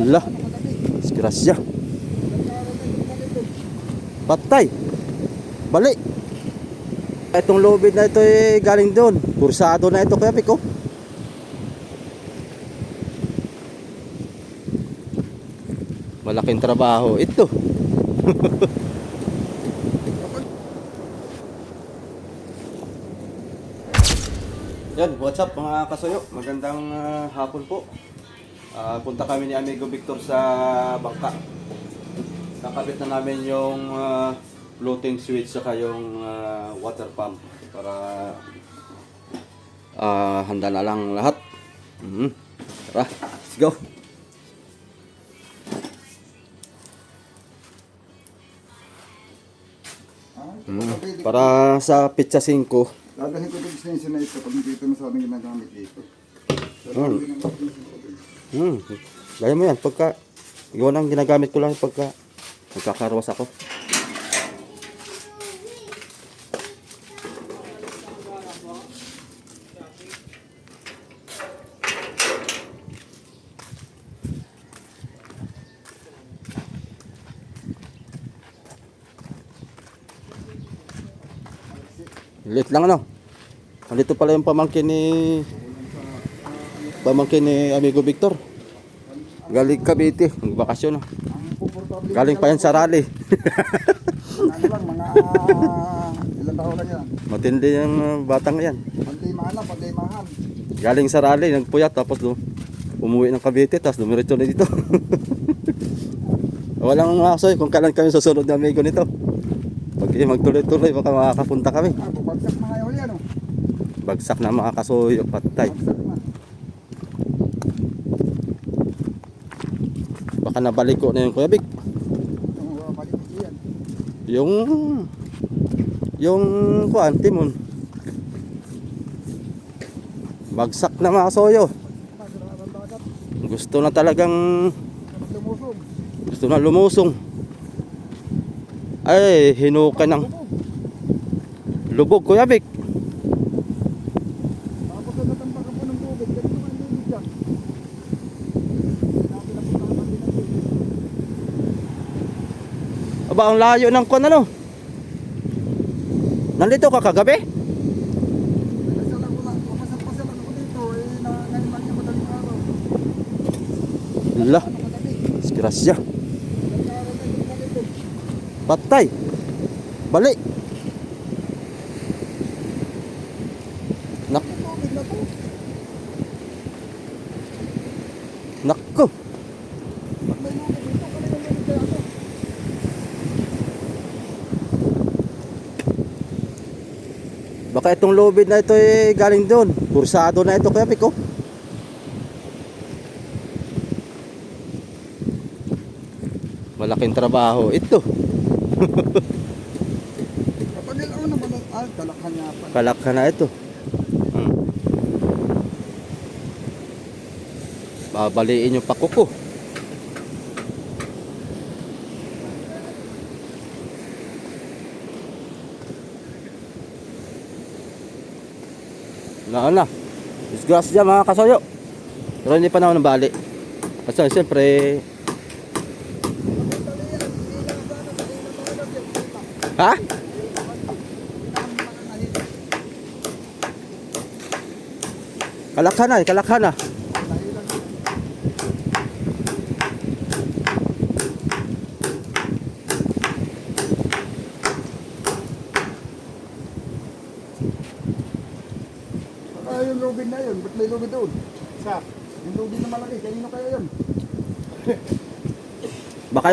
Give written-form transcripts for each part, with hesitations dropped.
Lah, disgrasya. Patay. Balik. Itong lubid na ito galing doon. Kursado na ito kaya Piko. Malaking trabaho ito. Yan, what's up mga kasuyo? Magandang hapon po. Punta kami ni Amigo Victor sa bangka. Nakabit na namin yung floating switch saka yung water pump para handa na lang lahat. Tara, let's go. Para sa pizza 5. Dadahin ko yung extension na ito pag nakita mo sa aming ginagamit dito. Gaya mo yan, pagka yun ang ginagamit ko lang pagka nagkakarwas ako. Lit lang ano. Nandito pala yung pamangkin ni Amigo Victor. Galing Cavite, nagbakasyon. Galing pa yan sa rally. Ano lang, mga ilang taon lang yan. Matindi yung batang yan. Pantimahan lang, pantimahan. Galing sa rally, nagpuyat tapos umuwi ng Cavite tapos dumiretso na dito. Walang masoy kung kailan kami susunod na amigo nito. Pag magtuloy-tuloy baka makakapunta kami. Bagsak na ngayon yan. Bagsak na mga kasuyo, patay. Bagsak na. Baka nabaliko na yung Kuya Vic. Balik yan. Yung kuan timon. Bagsak na mga kasuyo. Gusto na talagang lumusong. Ay, hinuka ng lubog Kuya Vic. Tapos na natambakan po ng tubig. Ganito ang tubig dyan. Aba, ang layo ng kuan ano. Nandito ka kagabi? Pasal ako dito. Ngayon lang yung madaling araw. Lah, disgrasya. Patay. Balik. Nako. Baka itong lubid na ito galing doon. Kursado na ito kaya Piko. Malaking trabaho ito. Kapag ilaw naman, kalakhan niya pa. Kalakhan na ito. Babaliin yung pakuko. Na. Disgrasya mga kasoyo. Pero hindi pa naman nabali. Kasi siyempre ha? Kalakhan na. Yung lubid na yun, ba't may lubid doon? Yung lubid na malaki, kanino kaya yun? Baka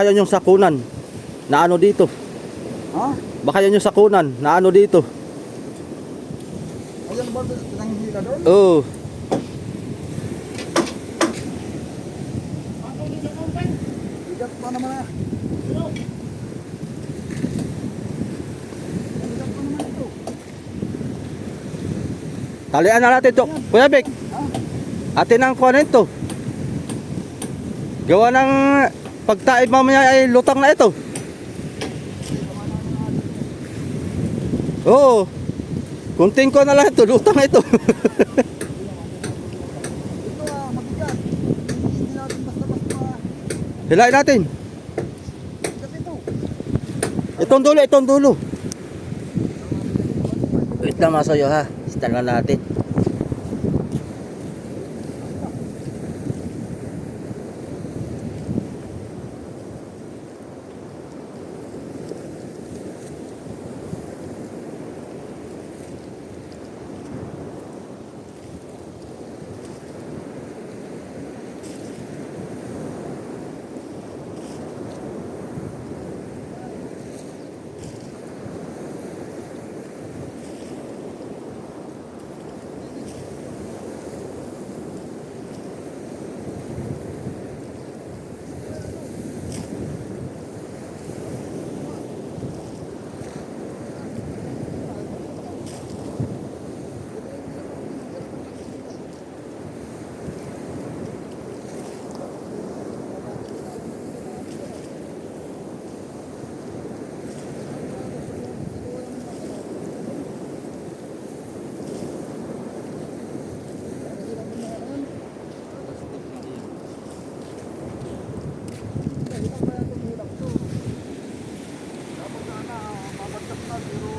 yun yung sakunan na ano dito. Ha? Baka yun yung sakunan na ano dito. Ayan ba nanghila doon? Oo. Bigat pa naman ah. Bigat pa naman ito. Talian na natin ito. Kuya Vic, atin ang kuha nito. Gawa ng pagtaib mamaya ay lutang na ito. Oo. Kunting ko na lang ito, lutang na ito. Ito mabigat. Hindi natin basta Hilain natin. Kasi ito. Itong dulo, itong dulo. Wait lang mga kasoyo ha. Stand lang natin.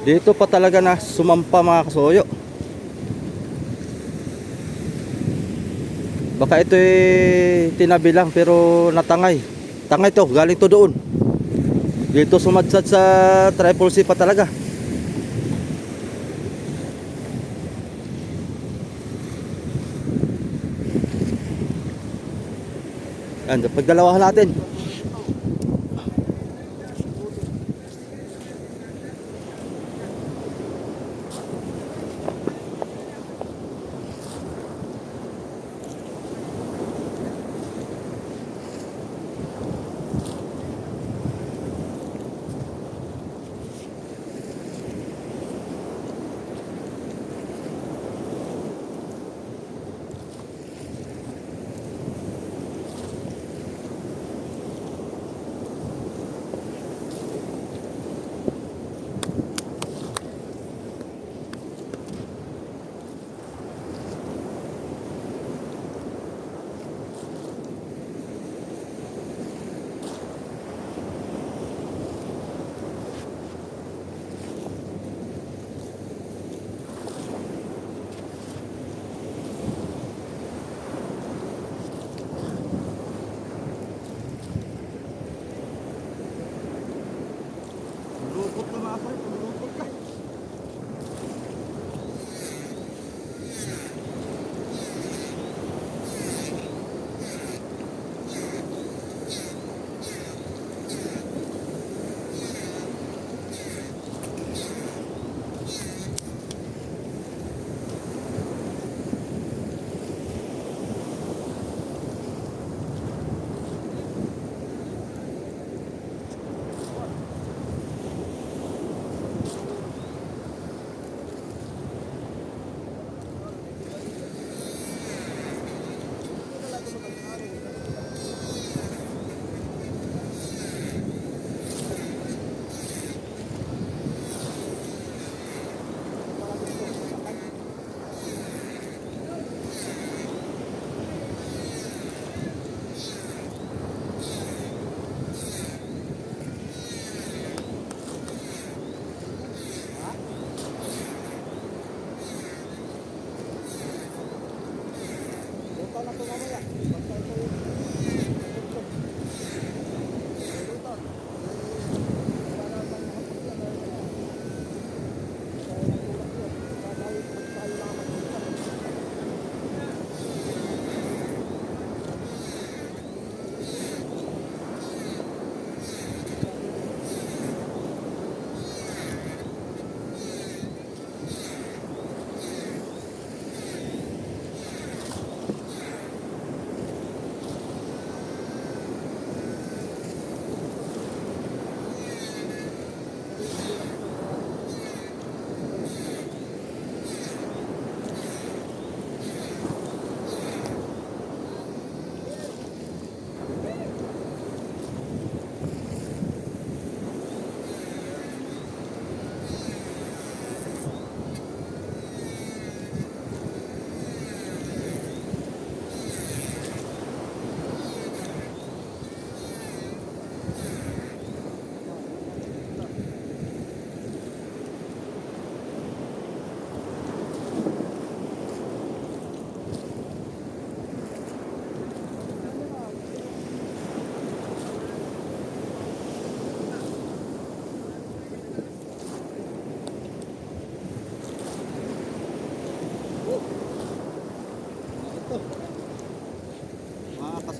Dito pa talaga na sumampa mga kasoyo. Baka ito tinabi lang pero natangay. Tangay to, galing to doon. Dito sumadsad sa Triple C pa talaga. Yan, pagdalawahan natin.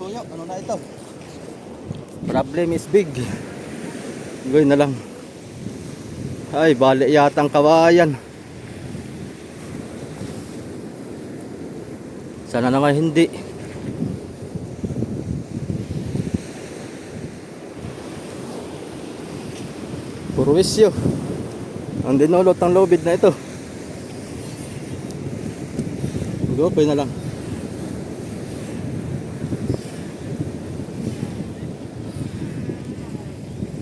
kasuyo. Ano na ito? Problem is big. Gawin na lang. Ay, bali yata ang kawayan. Sana naman hindi. Puro wisyo. Ang dinulot ng lobid na ito. Gopay na lang.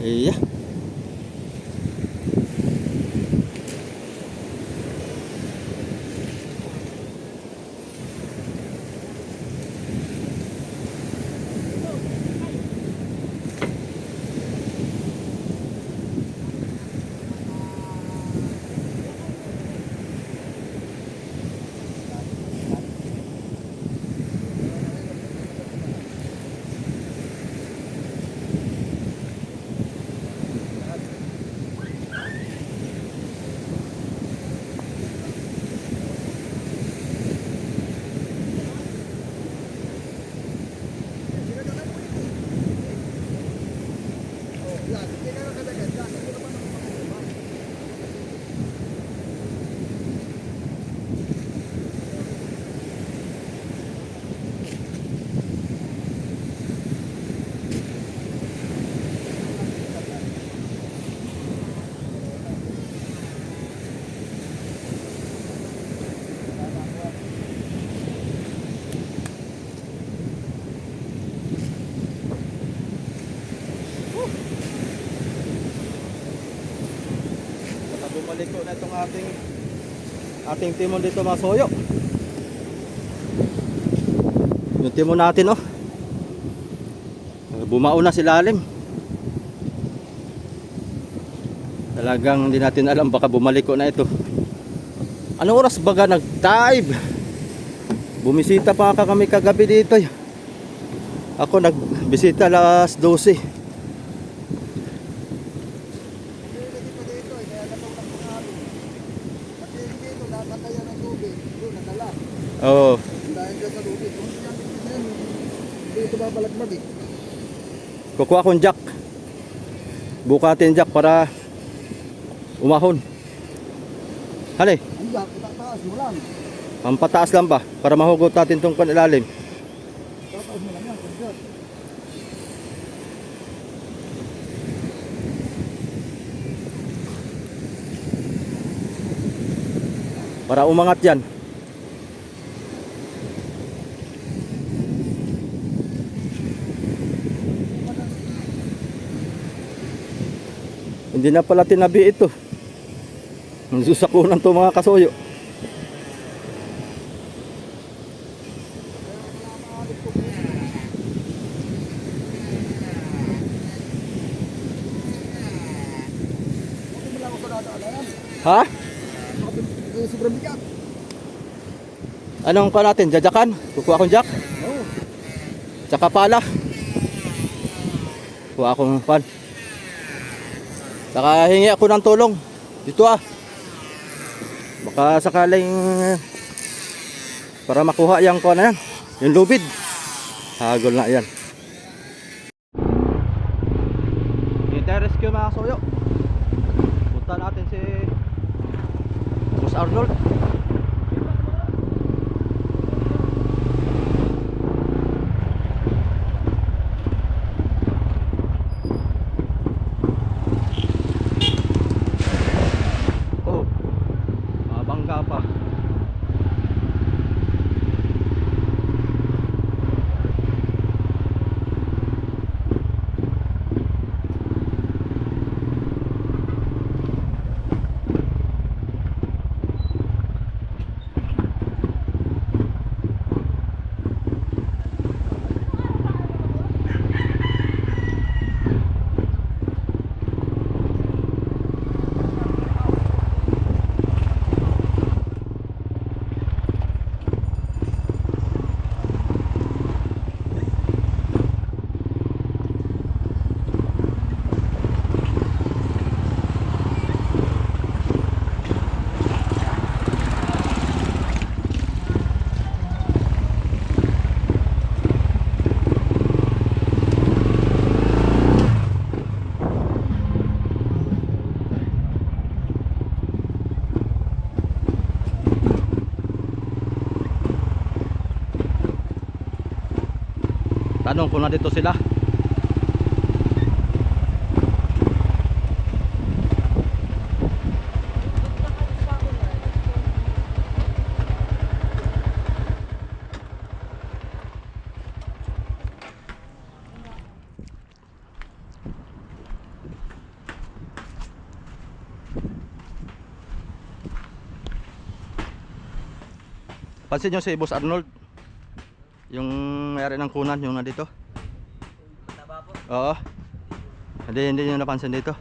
Iya. Bumalik ko na itong ating timon dito mga soyo. Yung timon natin oh. Bumao na si lalim. Talagang hindi natin alam, baka bumalik ko na ito. Anong oras baga nag-dive? Bumisita pa kami kagabi dito. Ako nagbisita alas 12. Oo. Dahil dyan sa lubid. Hindi ito babalagmag eh. Kukuha akong jack. Bukatin jack para umahon. Hali, Ang jack, itataas mo lang. pampataas lang ba? Para mahugot natin itong ilalim. Tataas mo lang yan. Ang jack. Para umangat yan. Hindi na pala tinabi ito. Susakunan to mga kasuyo. Hindi mo lang ako nadaan na yan. Ha? Sobrang bigat. Anong pa natin? Jajakan? Kukuha akong jack? Oo. Tsaka pala. Kuha akong pan. Saka hingi ako ng tulong. Dito ah. Baka sakaling para makuha yung kuha na yan. Yung lubid. Hagol na yan. Rescue mga soyo. Punta natin si Boss Arnold. Oh, mabangga pa. tanong kung nandito sila. Pansin nyo si Boss Arnold, yung mayari ng kunan, yung nandito. Oo. Hindi nyo napansin dito.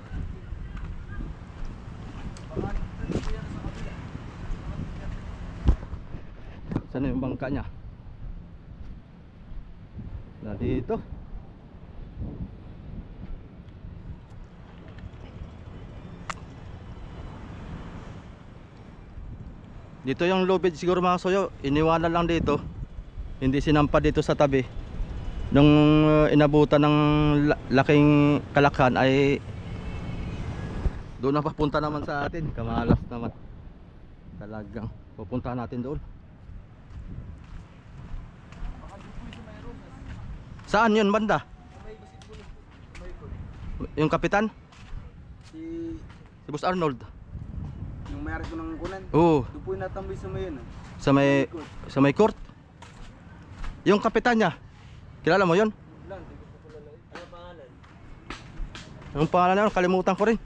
Saan yung bangka niya? Nandito. Dito yung lubid siguro mga soyo, iniwanan lang dito. Hindi sinampa dito sa tabi. Nung inabutan ng laking kalakhan ay doon na papunta naman sa atin. Kamalas naman. Talagang pupuntahan natin doon. Saan yun banda? Yung kapitan? Si Boss Arnold. yung mayari ko ng kunan. Oo. Doon po yung natambay sa mayon. Sa may court. Yung kapitan niya. Kilala mo yun? Lang, hindi ko kilala. Ano pangalan? Ang pangalan niya, kalimutan ko rin.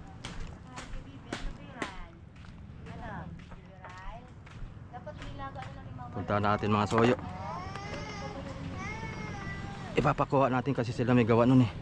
Punta natin mga soyo. Ipapakuha natin kasi sila may gawa nun eh.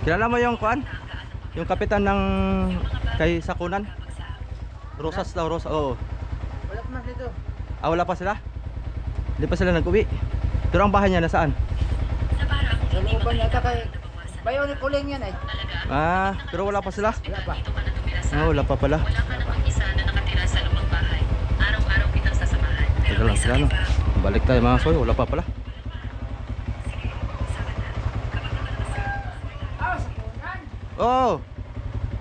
Kilala mo yung kuan? Yung kapitan ng kay Sakunan? Rosas daw, Rosa. Oo. Wala pa man dito. Ah, wala pa sila? Hindi pa sila nag-uwi. Pero ang bahay niya nasaan? Sa looban yata kay bayaw ni Kuling yan eh. Ah, pero wala pa sila? Wala pa. Ah, wala pa pala. Wala ka namang isa na nakatira sa lumang bahay. Araw-araw kitang sasamahan. Teka lang sila no. Balik tayo mga soy, wala pa pala. Oh,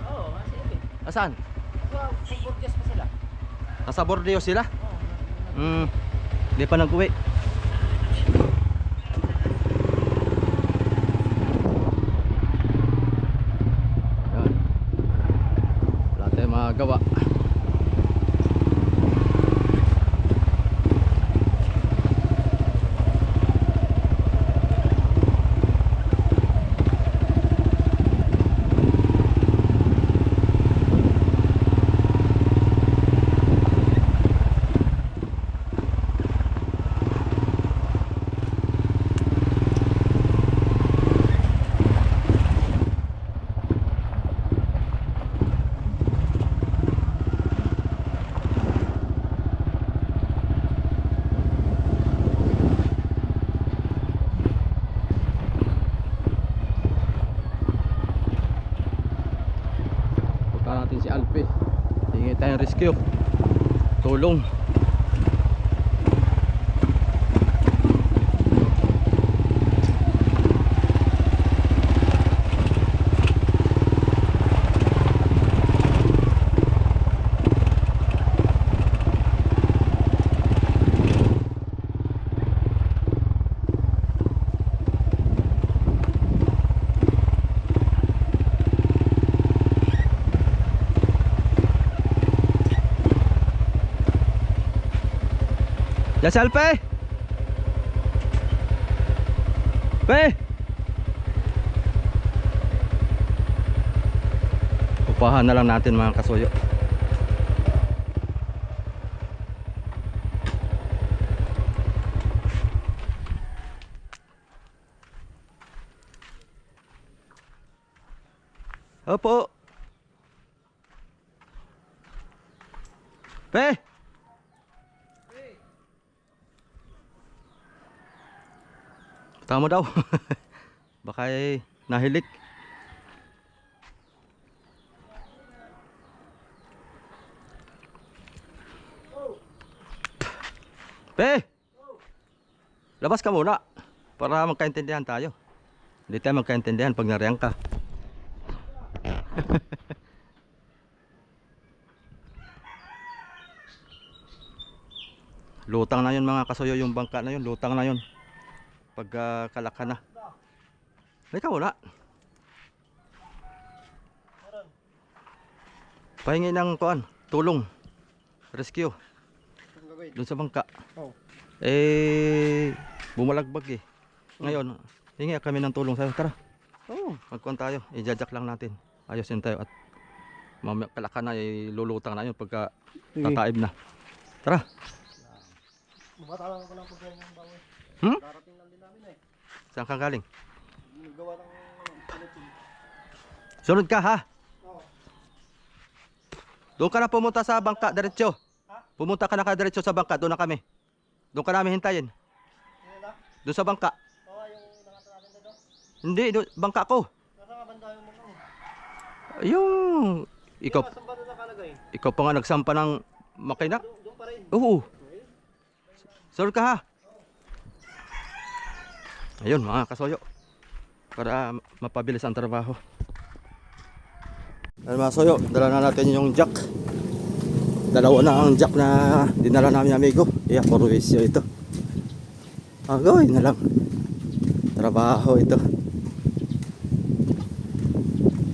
Oo, sige. asan? Sa Burgess pa sila. Nasa Borneo sila? Hindi pa nag-uwi. Yan. Wala tayong magawa. Natin si Alpe, hingi tayong rescue, tulong. Yasal pe! Pe! Upahan na lang natin mga kasuyo. Opo. Pe! Tama daw. Baka nahilik. Pe! Labas ka muna para magkaintindihan tayo. Hindi tayo magkaintindihan pag nariyan ka. Lutang na yun mga kasuyo, yung bangka na yun, lutang na yun. Pag kalaka na. Halika muna. Pahingi ng kuan, tulong. Rescue. Doon sa bangka. Bumalagbag eh. Ngayon, hingi kami ng tulong sa'yo. Tara. Magkuhan tayo. I-jajak lang natin. Ayusin tayo at mamaya kalaka na, lulutang na yun pagka tataib na. Tara. Mabatalan ko lang pagkain ng bawi. Darating lang din namin eh. Saan kang galing? Gawa ng piloting. Sunod ka ha. Oo. Doon ka na pumunta sa bangka, diretso. Pumunta ka na diretso sa bangka, doon na kami. Doon ka namin hintayin. Doon sa bangka. Oo, yung nakatalaran na doon. Hindi, doon, bangka ko. Nasa nga banda yung mga Yung ikaw, saan ba doon nakalagay? ikaw pa nga nagsampa ng makina. Doon pa rin. Oo. Sunod ka ha. Ayun mga kasoyo. Para mapabilis ang trabaho. Ayun mga kasoyo, dala na natin yung jack. Dalawa na ang jack na dinala namin amigo. Puro wisyo ito. Gawin na lang. Trabaho ito.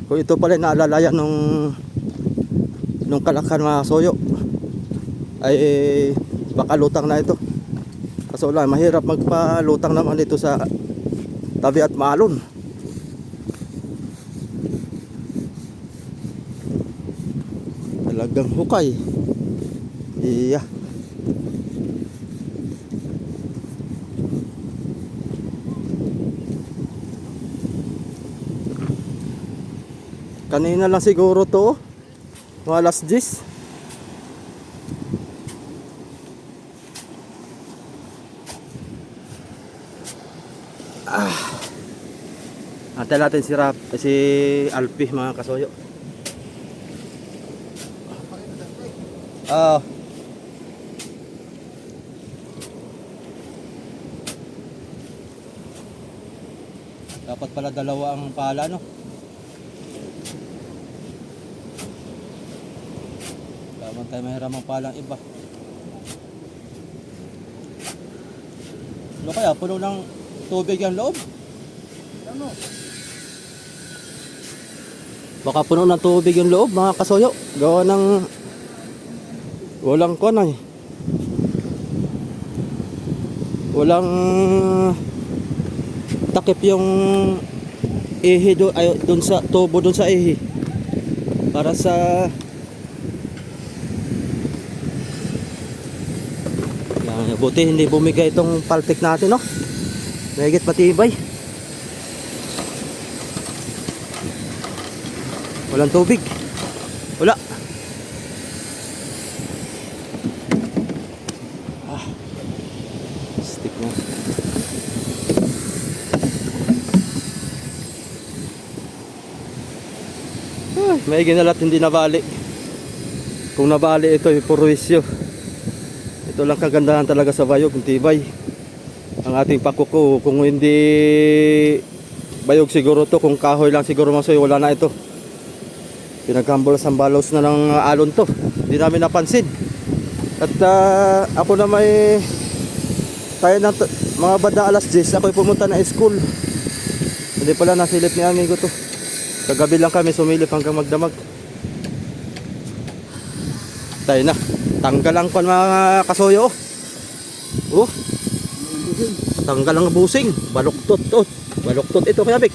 Kung ito pala naalalayan nung kalakan mga kasoyo, ay baka lutang na ito. Kaso lang, mahirap magpalutang naman dito sa tabi at maalon. Talagang hukay. Iya. Kanina lang siguro to, mga alas 10. Antayin natin si Alpi mga kasoyo. Dapat pala dalawa ang pala no. Dapat tayo mahiram ang palang iba. Ano kaya? Puno ng tubig ang loob? Ano? Baka puno ng tubig yung loob mga kasoyo. Gawa ng walang kuwan eh. Walang takip yung ihi doon sa tubo doon sa ihi. Para sa yan, buti hindi bumigay itong paltik natin no. Mahigit matibay. Walang tubig. Wala. Stick na. May ginalat hindi nabali. Kung nabali ito ay puro wisyo. Ito lang kagandahan talaga sa bayog, tibay. Ang ating pakuko, kung hindi bayog siguro to, kung kahoy lang siguro masoy, wala na ito. Pinaghambalos na ng alon to. Hindi namin napansin. At ako na may tayo ng mga bandang alas 10, ako'y pumunta na school. Hindi pala nasilip ni amigo to. Kagabi lang kami sumilip hanggang magdamag. Tayo na. Tanggal ang mga kasoyo. Oh, Yung busing. tanggal ang busing. Baluktot to. Baluktot ito kaya Bik.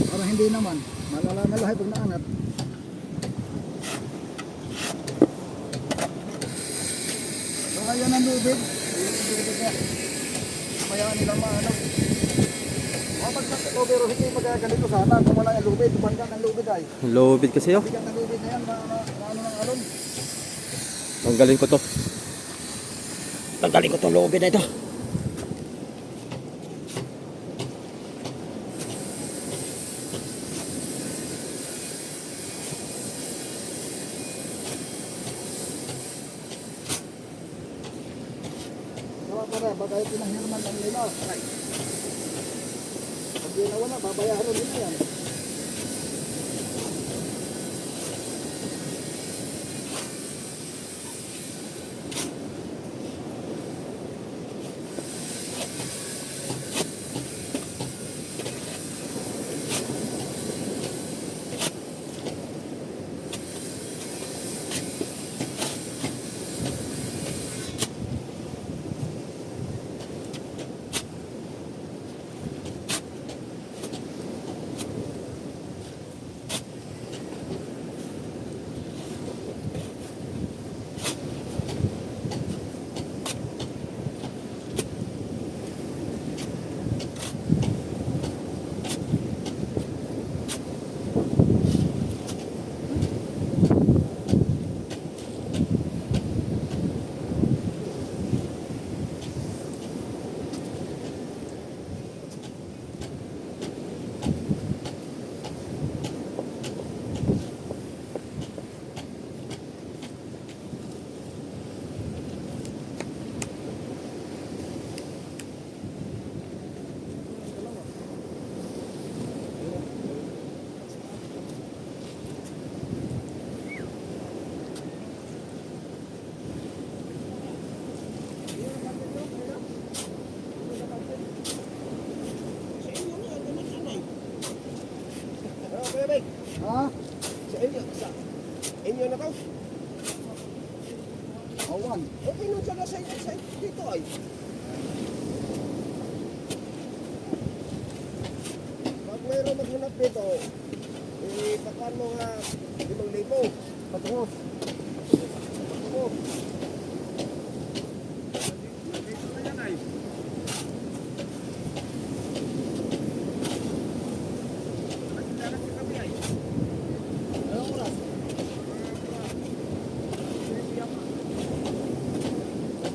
Para hindi naman. Malalahay pag naangat. So kaya ng lubid. Yung lubid niya. Kaya nilang maano. Kapag nasa pero hindi magaganito sana kung wala yung lubid. Tupanggan ang lubid ay. Lobid kasi oh. Bigat ng lubid na yan. Maano ng alon. Tanggalin ko to. Tanggalin ko to lobid na ito. Gawa para bagay pinahirman ang nila. Aray. Pag yun na wala, babayaran nila yan. Ha? Inyo na ka? Awan. Okay nung sana sa dito ay. Pag mayroon maghanap dito, pakan mo nga 5,000. Patros. Ako. Nandito na yan ay. Nagsilalat ka kami ay. Anong oras?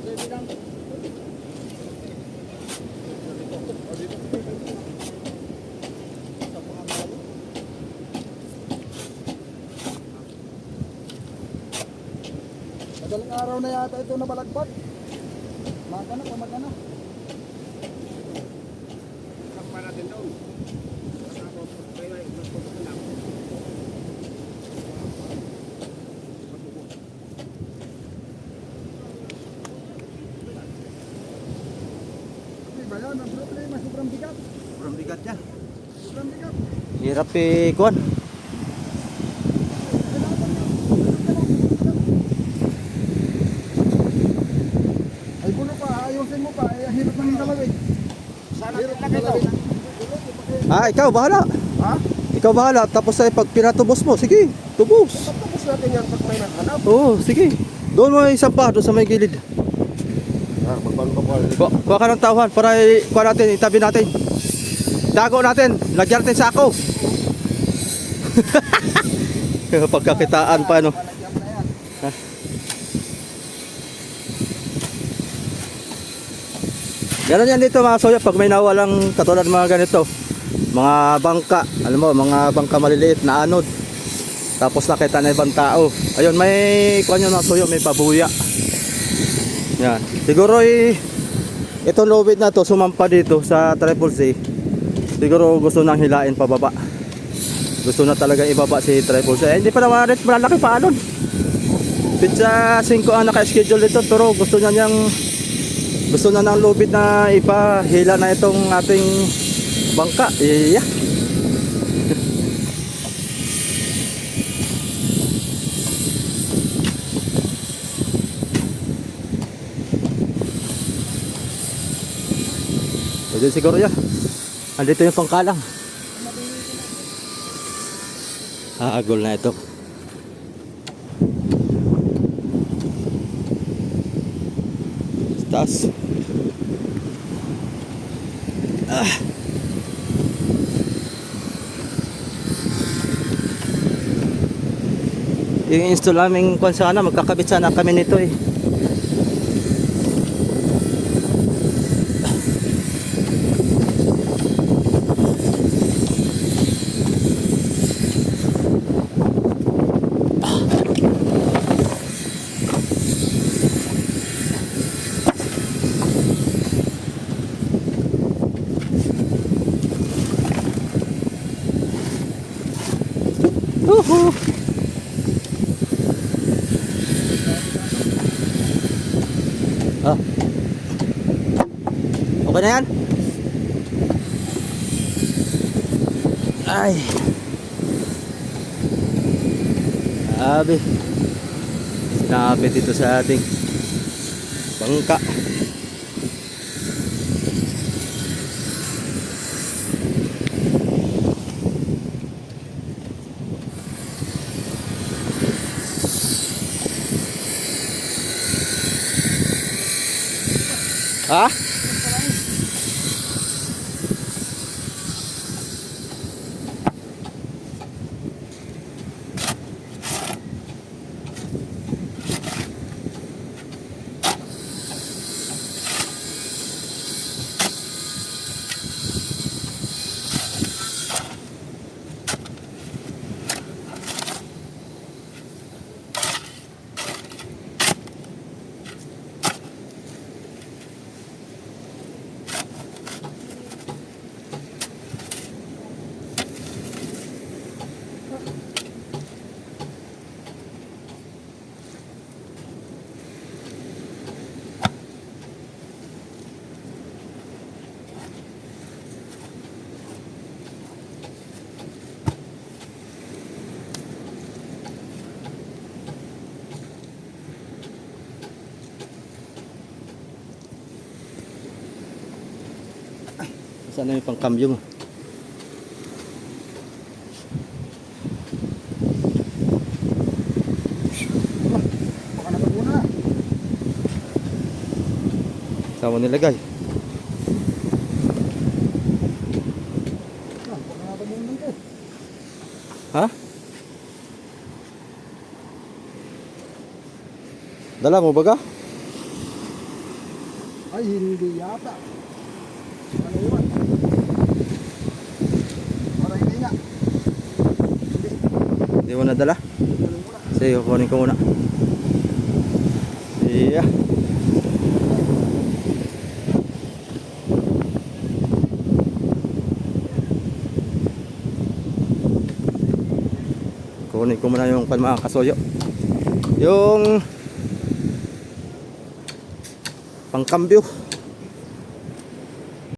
Pwede lang. Madaling araw na yata ito na balagbat. Magana, pamagana. Sakpa natin doon. Tapos, kaya magpupunta lang. Hindi ba yan? Ang problema, sobrang bigat. Sobrang bigat niya. Sobrang bigat. Hirap eh, kuwan. Ay bulo pa, ayusin mo pa. Ay hirap ng dalawin. Sana Hirap din ng lang ito. dalawin. Ah, ikaw bahala. Ha? Ikaw bahala. Tapos ay pag pinatubos mo, sige, tubos. Tapos natin yan pag may naghanap. Oo, sige. Doon mo isang pa, doon sa may gilid. Ah, magbago pa Kuha ka ng tauhan para kuha natin, itabi natin. Dago natin, lagyan natin sako. Pagkakitaan pa, no? Palagyan mo na yan. Ganun yan dito mga soya, pag may nawalang katulad mga ganito. Mga bangka, alam mo, mga bangka maliliit na anod. Tapos nakita na ibang tao. Ayun, may kuha nyo mga soya, may pabuya. Yan. Siguro itong lobid na to sumampa dito sa Triple C. Siguro gusto nang hilain pababa. Gusto na talaga ibaba si Triple C. Hindi pa naman rin malalaki pa alon. Pizza 5 ang naka-schedule dito, pero gusto na ng lobid na ipahila na itong ating bangka. Yeah. Pwede siguro yan. Andito yung pangkalang. Agol na ito. Taas. Yung install namin kung sana magkakabit sana kami nito eh. Woohoo! Ah. Okay na yan? Ay. Sabi. Sinapit dito sa ating bangka. Ha? Saan na yung pangkambyo mo? Baka naman muna. Saan mo nilagay? Baka naman muna ito. Ha? Dala mo baga? Ay, hindi yata. Ano yun? Para hindi nga. Hindi. Hindi mo nadala? Ano muna? Sige, kukunin ko muna. Iya. Kukunin ko muna yung mga kasoyo. Yung pangkambyo.